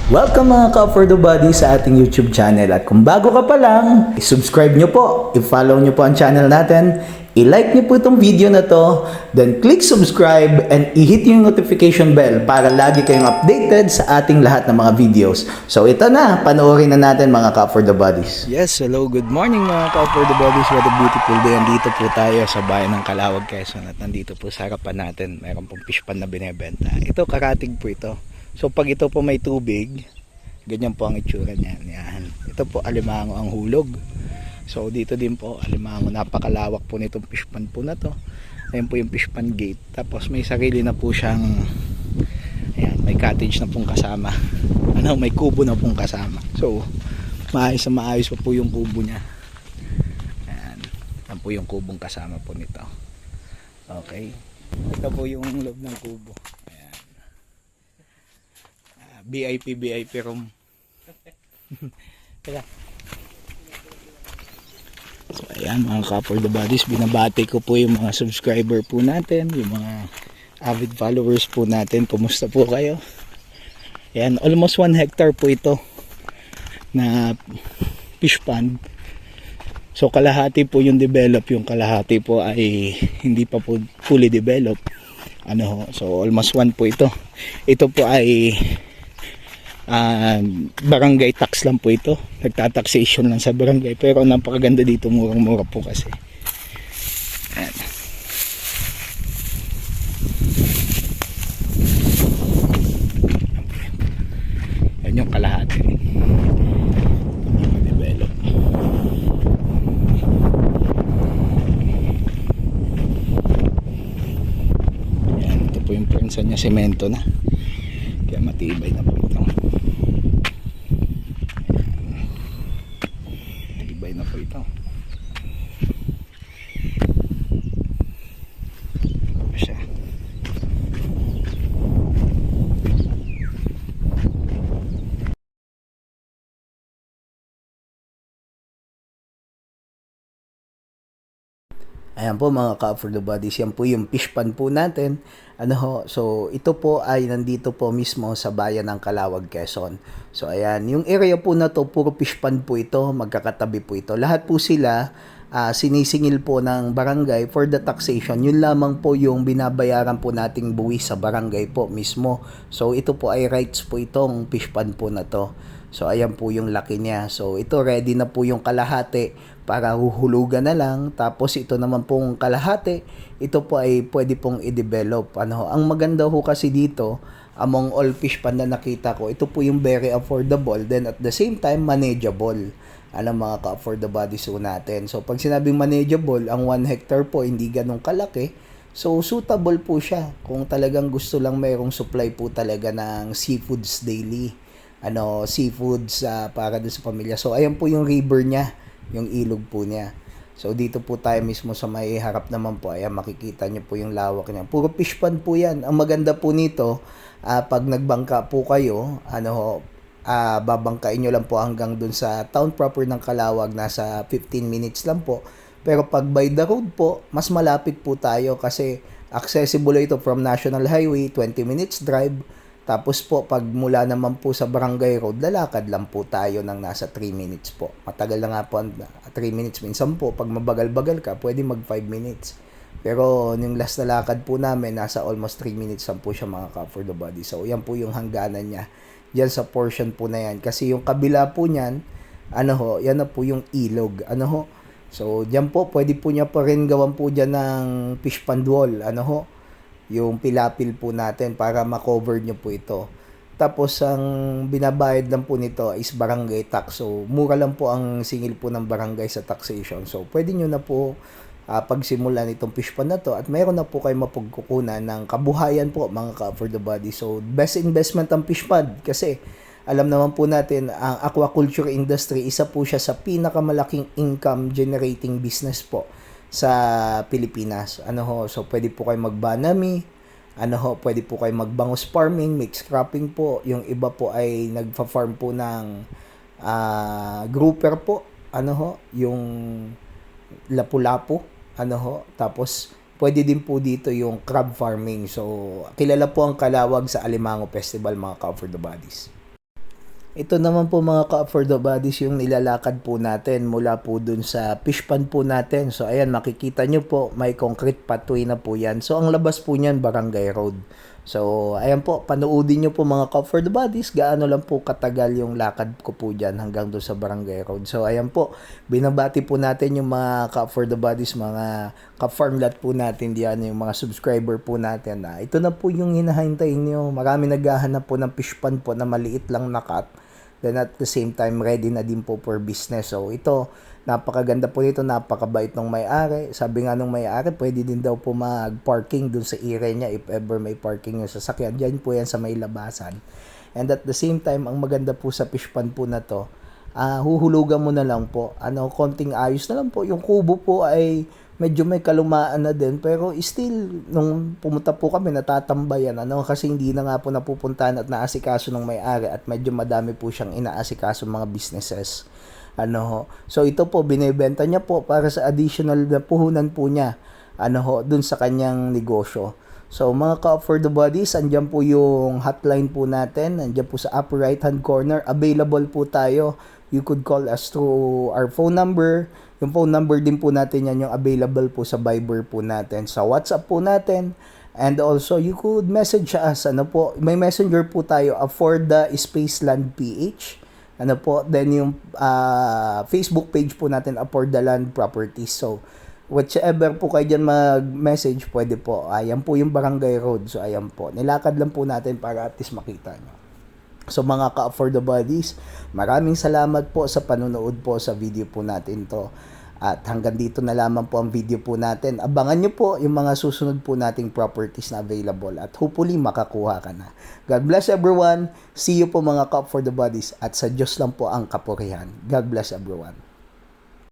Welcome mga ka-For the Body sa ating YouTube channel. At kung bago ka pa lang, i-subscribe nyo po, i-follow nyo po ang channel natin, i-like nyo po itong video na to, then click subscribe and i-hit yung notification bell para lagi kayong updated sa ating lahat ng mga videos. So ito na, panoorin na natin mga ka-For the Bodies. Yes, hello, good morning mga ka-For the Bodies. What a beautiful day. Andito po tayo sa bayan ng Calawag, Quezon at nandito po sa harapan natin. Mayroon pong fish pan na binebenta. Ito, karatig po ito. So pag ito po may tubig, ganyan po ang itsura niyan. Yan. Ito po alimango ang hulog. So dito din po alimango, napakalawak po nitong fish pan po na to. Ayan po yung fish pan gate. Tapos may sarili na po siyang, ayan, may cottage na pong kasama. May kubo na pong kasama. So maayos na maayos pa po yung kubo niya. Ayan. Yan po yung kubong kasama po nito. Okay. Ito po yung loob ng kubo. VIP room. Teka. So ayan mga ka-For the Bodies, binabati ko po yung mga subscriber po natin, yung mga avid followers po natin. Kumusta po kayo? Ayan, almost 1 hectare po ito na fish pond. So kalahati po yung develop, yung kalahati po ay hindi pa po fully develop. So almost 1 po ito. Ito po ay barangay tax lang po ito, nagtataxation lang sa barangay, pero napakaganda dito, murang-mura po kasi. Ayan. Yan yung kalahati develop. Ayan, ito po yung prensa niya, semento na, kaya matibay na po ito. Na po ito. Siya. Ayan po mga ka-For the Bodies, yan po yung fish pan po natin. So ito po ay nandito po mismo sa bayan ng Calawag, Quezon. So ayan, yung area po na to, puro fish pan po ito, magkakatabi po ito. Lahat po sila sinisingil po ng barangay for the taxation. Yun lamang po yung binabayaran po nating buwis sa barangay po mismo. So ito po ay rights po itong fish pan po na to. So ayan po yung laki niya. So ito ready na po yung kalahati para huhulugan na lang. Tapos ito naman pong kalahati, ito po ay pwede pong i-develop. Ang maganda ho kasi dito, among all fish pan na nakita ko, ito po yung very affordable, then at the same time manageable. Mga ka-For the Bodies ho natin. So pag sinabing manageable, ang 1 hectare po hindi ganun kalaki. So suitable po siya kung talagang gusto lang mayroong supply po talaga ng seafoods daily. Seafoods para doon sa pamilya. So ayan po yung river niya, yung ilog po niya. So dito po tayo mismo sa may harap naman po, ayan, makikita niyo po yung lawak niya. Puro fish pond po yan. Ang maganda po nito, pag nagbangka po kayo, babangkain nyo lang po hanggang dun sa town proper ng Calawag, nasa 15 minutes lang po. Pero pag by the road po, mas malapit po tayo kasi accessible ito from National Highway, 20 minutes drive. Tapos po, pag mula naman po sa Barangay Road, lalakad lang po tayo ng nasa 3 minutes po. Matagal na nga po 3 minutes. Minsan po, pag mabagal-bagal ka, pwede mag 5 minutes. Pero yung last na lakad po namin, nasa almost 3 minutes lang po siya mga ka-For the Body. So, yan po yung hangganan niya. Diyan sa portion po na yan. Kasi yung kabila po niyan, yan na po yung ilog. So, diyan po, pwede po niya pa rin gawan po diyan ng fish pond wall. Yung pilapil po natin para makover nyo po ito. Tapos ang binabayad lang po nito is barangay tax. So mura lang po ang singil po ng barangay sa taxation. So pwede nyo na po pagsimulan itong fish pond na to at mayroon na po kayo mapagkukunan ng kabuhayan po mga ka-For the Body. So best investment ang fish pond kasi alam naman po natin ang aquaculture industry, isa po siya sa pinakamalaking income generating business po sa Pilipinas. So pwede po kayo magbanami, pwede po kayo magbangus farming, mixed cropping po. Yung iba po ay nagfa-farm po ng grouper po. Yung lapu-lapu. Tapos pwede din po dito yung crab farming. So kilala po ang Calawag sa Alimango Festival mga ka-For the Bodies. Ito naman po mga ka for the bodies yung nilalakad po natin mula po dun sa fish pond po natin. So ayan, makikita nyo po may concrete pathway na po yan. So ang labas po niyan Barangay Road. So ayan po, panoodin nyo po mga ka for the bodies gaano lang po katagal yung lakad ko po dyan hanggang doon sa Barangay Road. So ayan po, binabati po natin yung mga ka for the bodies, mga ka-farmlat po natin diyan, yung mga subscriber po natin. Ito na po yung hinahintay nyo. Marami naghahanap po ng fish pond po na maliit lang na cut. Then at the same time, ready na din po for business. So ito, napakaganda po nito, napakabait ng may-ari. Sabi nga nung may-ari, pwede din daw po mag-parking dun sa area niya if ever may parking yung sasakyan. Diyan po yan sa may labasan. And at the same time, ang maganda po sa fish pond po na to, huhulugan mo na lang po. Konting ayos na lang po. Yung kubo po ay medyo may kalumaan na din, pero still nung pumunta po kami natatambayan kasi hindi na nga po napupuntahan at naasikaso ng may-ari at medyo madami po siyang inaasikaso mga businesses. So ito po binebenta niya po para sa additional na puhunan po niya dun sa kanyang negosyo. So mga ka for the bodies, andyan po yung hotline po natin, andyan po sa upper right hand corner, available po tayo. You could call us through our phone number. Yung phone number din po natin yan, yung available po sa Viber po natin, sa WhatsApp po natin. And also, you could message us. May messenger po tayo, for the Spaceland PH. Then yung Facebook page po natin, for the Land Properties. So, whichever po kayo dyan mag-message, pwede po. Ayan po yung Barangay Road. So, ayan po. Nilakad lang po natin para at least makita nyo. So mga ka for the bodies, maraming salamat po sa panonood po sa video po natin to. At hanggang dito na lamang po ang video po natin. Abangan nyo po yung mga susunod po nating properties na available at hopefully makakuha ka na. God bless everyone. See you po mga ka for the bodies at sa Diyos lang po ang kapurihan. God bless everyone.